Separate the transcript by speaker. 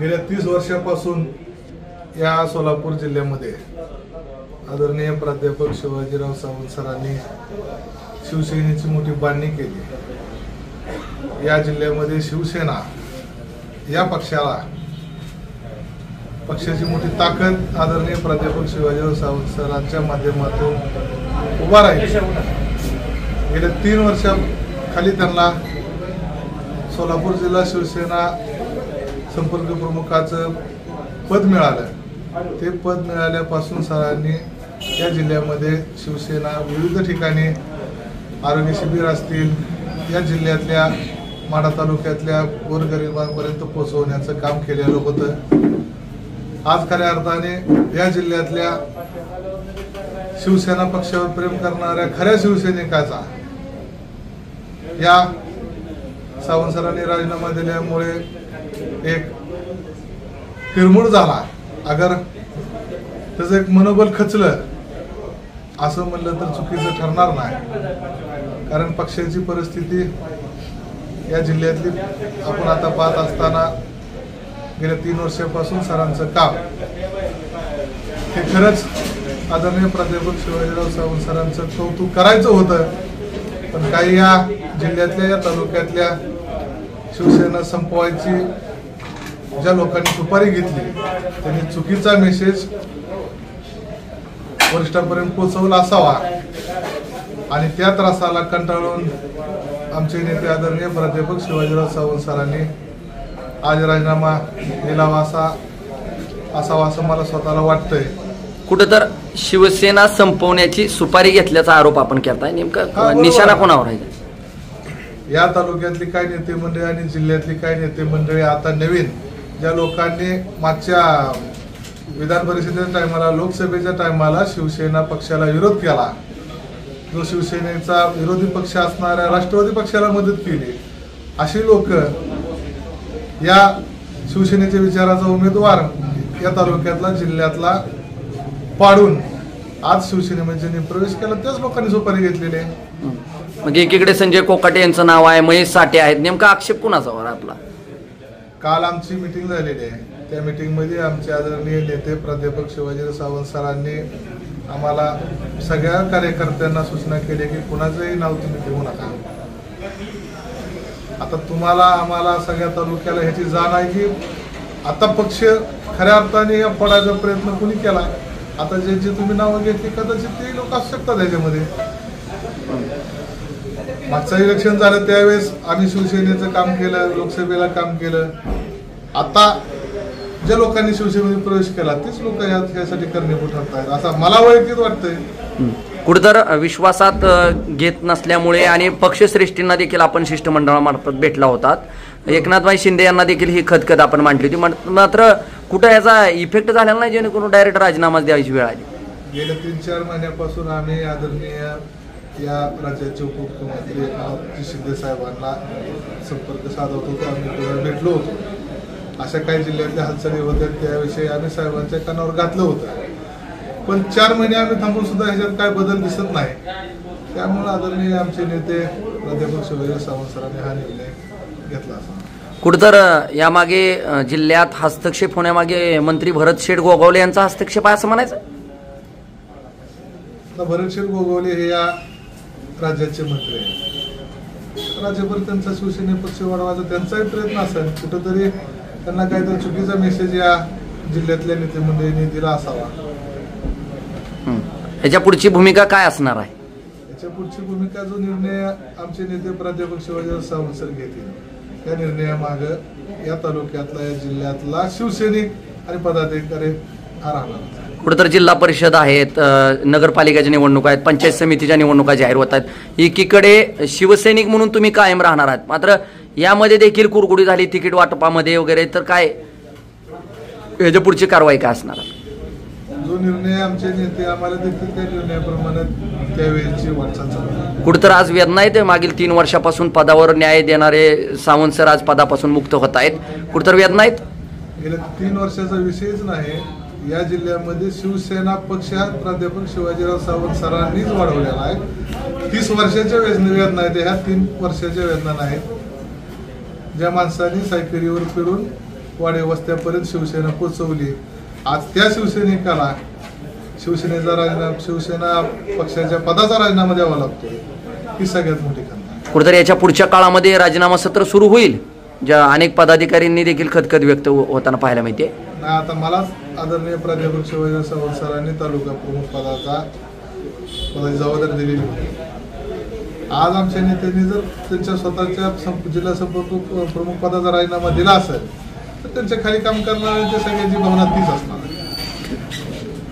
Speaker 1: गेल्या 30 वर्षापासून या सोलापूर जिल्ह्यामध्ये आदरणीय प्राध्यापक शिवाजीराव सावंत सरांनी शिवसेनेची मोठी बांधणी केली। या जिल्ह्यामध्ये शिवसेना या पक्षाची मोठी ताकद आदरणीय प्राध्यापक शिवाजीराव सावंत सरांच्या माध्यमातून उभा राहील। गेल्या 3 वर्षाखाली त्यांना सोलापूर जिल्हा शिवसेना संपर्क प्रमुखाचं पद मिळालं। ते पद मिळाल्यापासून सरांनी या जिल्ह्यामध्ये शिवसेना विविध ठिकाणी आरोग्य शिबिर असतील, या जिल्ह्यातल्या माढा तालुक्यातल्या गोरगरिबांपर्यंत पोहोचवण्याचं काम केलेलं होतं। आज खऱ्या अर्थाने या जिल्ह्यातल्या शिवसेना पक्षावर प्रेम करणाऱ्या खऱ्या शिवसैनिकाचा या सावंत सरांनी राजीनामा दिल्यामुळे एक हिरमोड झाला। अगर त्याचं एक मनोबल खचलं असं म्हणलं तर चुकीचं ठरणार नाही, कारण पक्षाची परिस्थिती या जिल्ह्यातली आपण आता पाहत असताना गेल्या 3 वर्षापासून सरांचं काम हे खरंच आदरणीय प्राध्यापक शिवाजीराव सावंत सरांचं कौतुक करायचं होतं, पण काही या जिल्ह्यातल्या या तालुक्यातल्या शिवसेना संपवायची ज्या लोकांनी सुपारी घेतली त्यांनी चुकीचा मेसेज वरिष्ठांपर्यंत पोहोचवला असावा आणि त्या त्रासाला कंटाळून आमचे नेते आदरणीय प्राध्यापक शिवाजीराव सावंत सरांनी आज राजीनामा दिलावा असावा असं मला स्वतःला वाटतंय।
Speaker 2: कुठं तर शिवसेना संपवण्याची सुपारी घेतल्याचा आरोप आपण करताय, नेमका निशाणा कोणावर आहे?
Speaker 1: या तालुक्यातली काही नेते मंडळी आणि जिल्ह्यातली काही नेते मंडळी आता नवीन ज्या लोकांनी मागच्या विधान परिषदेच्या टायमाला लोकसभेच्या टायमाला शिवसेना पक्षाला विरोध केला, जो शिवसेनेचा विरोधी पक्ष असणाऱ्या राष्ट्रवादी पक्षाला मदत केली, अशी लोक या शिवसेनेच्या विचाराचा उमेदवार या तालुक्यातला जिल्ह्यातला पाडून आज शिवसेनेमध्ये ज्यांनी प्रवेश केला त्याच लोकांनी सुपारी घेतलेली आहे।
Speaker 2: मग एकीकडे संजय कोकाटे यांचं नाव आहे, महेश साठे आहेत, नेमका आक्षेप कुणाचा वर आपला?
Speaker 1: काल आमची मीटिंग झालेली आहे, त्या मीटिंगमध्ये आमचे आदरणीय नेते प्राध्यापक शिवाजीराव सावंत सरांनी आम्हाला सगळ्या कार्यकर्त्यांना सूचना केली की कुणाचंही नाव तुम्ही घेऊ नका। आता तुम्हाला आम्हाला सगळ्या तालुक्याला ह्याची जाण आहे की आता पक्ष खऱ्या अर्थाने या पडायचा प्रयत्न कुणी केला। आता जे तुम्ही नावं घेतली कदाचित ते लोक असू शकतात याच्यामध्ये। मागचं इलेक्शन झालं त्यावेळेस आम्ही शिवसेनेचं काम केलं, लोकसभेला काम केलं। आता ज्या लोकांनी शिवसेनेमध्ये प्रवेश केला तेच लोक यासाठी कारणीभूत ठरतायत असं मला वैयक्तिक वाटतंय।
Speaker 2: कुठेतर विश्वासात घेत नसल्यामुळे आणि पक्षश्रेष्ठींना देखील आपण शिष्टमंडळामार्फत भेटला होतात, एकनाथभाई शिंदे यांना देखील ही खदखद आपण मांडली होती, मात्र कुठं याचा इफेक्ट झालेला नाही जेणेकरून डायरेक्ट राजीनामा द्यायची वेळ आली।
Speaker 1: गेल्या 3-4 महिन्यापासून आम्ही आदरणीय या राज्याचे उपमुख्यमंत्री एकनाथ शिंदे साहेबांना संपर्क साधत होतो, आम्ही पुन्हा भेटलो होतो। अशा काही जिल्ह्यातल्या हालचाली होत्या त्याविषयी आम्ही साहेबांच्या कानावर घातलं होतं, पण 4 महिने आम्ही थांबून सुद्धा ह्याच्यात काय बदल दिसत नाही। त्यामुळे आदरणीय आमचे नेते प्राध्यापक शिवाजीराव सावंत सरांनी हा निर्णय घेतला असा।
Speaker 2: कुठतर यामागे जिल्ह्यात हस्तक्षेप होण्यामागे मंत्री भरतशेठ गोगावले यांचा हस्तक्षेप आहे असं म्हणायचं?
Speaker 1: भरतशेठ गोगावले हे या राज्याचे मंत्री आहेत, राज्यभर त्यांचा शिवसेने पक्ष वाढवायचा त्यांचाही प्रयत्न असेल, कुठंतरी त्यांना काहीतरी चुकीचा मेसेज या जिल्ह्यातल्या नेते मंडळींनी दिला असावा।
Speaker 2: याच्या पुढची भूमिका काय असणार आहे?
Speaker 1: याच्या पुढची भूमिका जो निर्णय आमचे नेते प्राध्यापक शिवाजीराव सावंत सर घेतील त्या निर्णयामागं या तालुक्यातला या जिल्ह्यातला शिवसैनिक आणि पदाधिकारी हा राहणार।
Speaker 2: कुठेतर जिल्हा परिषद आहेत, नगरपालिकेच्या निवडणुका आहेत, पंचायत समितीच्या निवडणुका जाहीर होत आहेत, एकीकडे शिवसैनिक म्हणून तुम्ही कायम राहणार आहात, मात्र यामध्ये देखील कुरकुडी झाली तिकीट वाटपामध्ये वगैरे, तर काय याच्या पुढची कारवाई काय असणार?
Speaker 1: जो निर्णय आमचे नेते आम्हाला देतील त्या निर्णयाप्रमाणे त्यावेळेची वाटचाल चालू।
Speaker 2: कुठेतर आज वेदना येते, मागील 3 वर्षापासून पदावर न्याय देणारे सावंत सर आज पदापासून मुक्त होत आहेत, कुठेतर वेदना आहेत?
Speaker 1: गेल्या 3 वर्षाचा विषयच नाही, या जिल्ह्यामध्ये शिवसेना पक्ष प्राध्यापक शिवाजीराव सावंत सरांनीच वाढवलेला आहे। 30 वर्षाच्या वेदना आहेत, ह्या 3 वर्षाच्या वेदना नाहीत। ज्या माणसांनी सायकलीवर फिरून वाडे वस्त्यापर्यंत शिवसेना पोचवली. आज त्या शिवसैनिकाला शिवसेना पक्षाच्या पदाचा राजीनामा द्यावा लागतो, ही सगळ्यात मोठी खंत.
Speaker 2: कुठेतरी याच्या पुढच्या काळामध्ये राजीनामा सत्र सुरू होईल, ज्या अनेक पदाधिकाऱ्यांनी देखील खदखद व्यक्त होताना पाहायला मिळते.
Speaker 1: नाही, आता मलाच आदरणीय प्राध्यापक शिवाजी सावंत सरांनी तालुका प्रमुख पदाची जबाबदारी दिलेली होती. आज आमच्या नेत्यांनी जर त्यांच्या स्वतःच्या जिल्हा संपर्क प्रमुख पदाचा राजीनामा दिला असेल तर त्यांच्या खाली काम करणाऱ्यांच्या सगळ्यांची भावना तीच असणार आहे.